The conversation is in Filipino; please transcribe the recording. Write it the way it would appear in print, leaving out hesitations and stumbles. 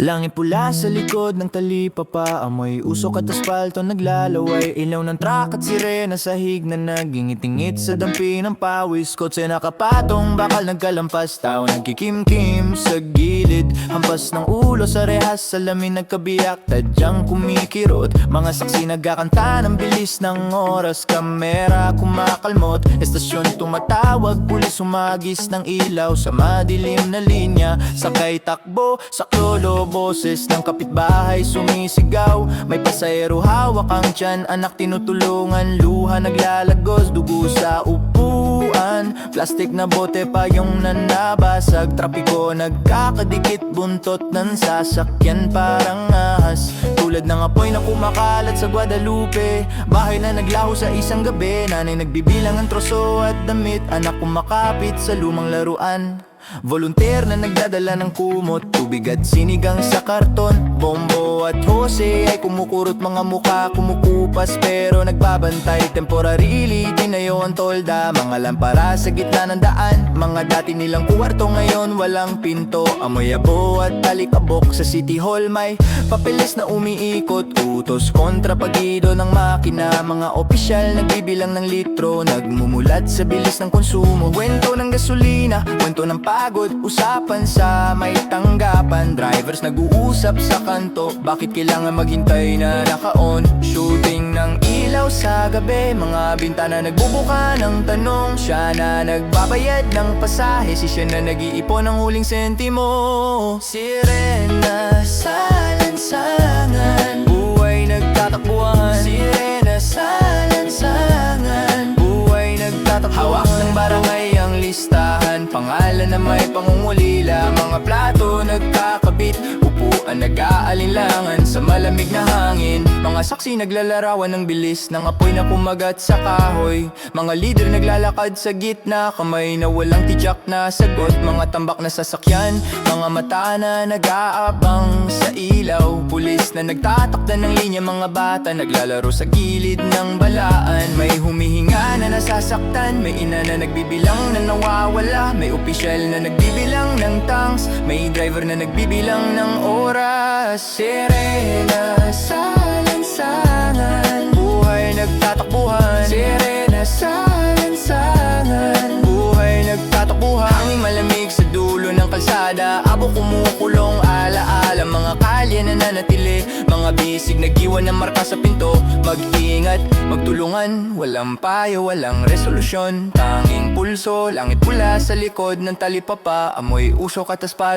Langit pula sa likod ng talipapa, amoy usok at aspalto naglalaway. Ilaw ng truck at sirena sa hig na nagingit-ingit sa dampi ng pawis. Kotse nakapatong, bakal nagkalampas, tao nagkikimkim sa gilid. Hampas ng ulo sa rehas, salamin nagkabiyak, tadyang kumikirot. Mga saksi nagkakanta ng bilis ng oras, kamera kumakalmot. Estasyon tumatawag, pulis humagis ng ilaw sa madilim na linya. Sakay takbo sa klolo, boses ng kapitbahay sumisigaw. May pasahero hawak ang tiyan, anak tinutulungan, luha naglalagos, dugo sa upuan. Plastik na bote pa yung nanabasag, trapiko nagkakadikit, buntot ng sasakyan parang ahas. Tulad ng apoy na kumakalat sa Guadalupe, bahay na naglaho sa isang gabi. Nanay nagbibilang ang troso at damit, anak kumakapit sa lumang laruan. Volunteer na nagdadala ng kumot, tubig at sinigang sa karton. Bombo at Jose ay kumukurot, mga muka kumukupas pero nagbabantay. Temporarily tinayo ang tolda, mga lampara sa gitna ng daan. Mga dati nilang kuwarto ngayon walang pinto, amoy abo at talikabok. Sa City Hall may papeles na umiikot, utos kontra pagido ng makina. Mga opisyal nagbibilang ng litro, nagmumulat sa bilis ng konsumo. Kwento ng gasolina, kwento ng pagod, usapan sa may tanggapan. Drivers nag-uusap sa kanto, bakit kailangan maghintay na naka-on? Shooting ng ilaw sa gabi, mga bintana nagbubuka ng tanong. Siya na nagbabayad ng pasahe, si siya na nag-iipon ng huling sentimo. Sirena sa lansangan, buhay nagtatakbuhan. Sirena sa lansangan, buhay nagtatakbuhan. Hawak ng barangay ang listahan, pangalan na may pangungulila. Mga plato nagkakabit, upuan nag-aalinlangan sa malamig na hangin. Mga saksi naglalarawan ng bilis ng apoy na kumagat sa kahoy. Mga leader naglalakad sa gitna, kamay na walang tijak na sagot. Mga tambak na sasakyan, mga mata na nag-aabang sa ilaw. Pulis na nagtatakda ng linya, mga bata naglalaro sa gilid ng balaan. May humihinga na nasasaktan, may ina na nagbibilang na nawawala. May opisyal na nagbibilang ng tanks, may driver na nagbibilang ng oras. Sirena sa lansangan, buhay nagtatakbuhan. Sirena sa lansangan, buhay nagtatakbuhan. Hanging malamig sa dulo ng kalsada, abo kumukulong alaala. Mga kalye na nanatili, mga bisig nag-iwan ng marka sa pinto. Mag-ingat, magtulungan, walang payo, walang resolusyon. Tanging pulso, langit pula sa likod ng talipapa, amoy usok at aspal.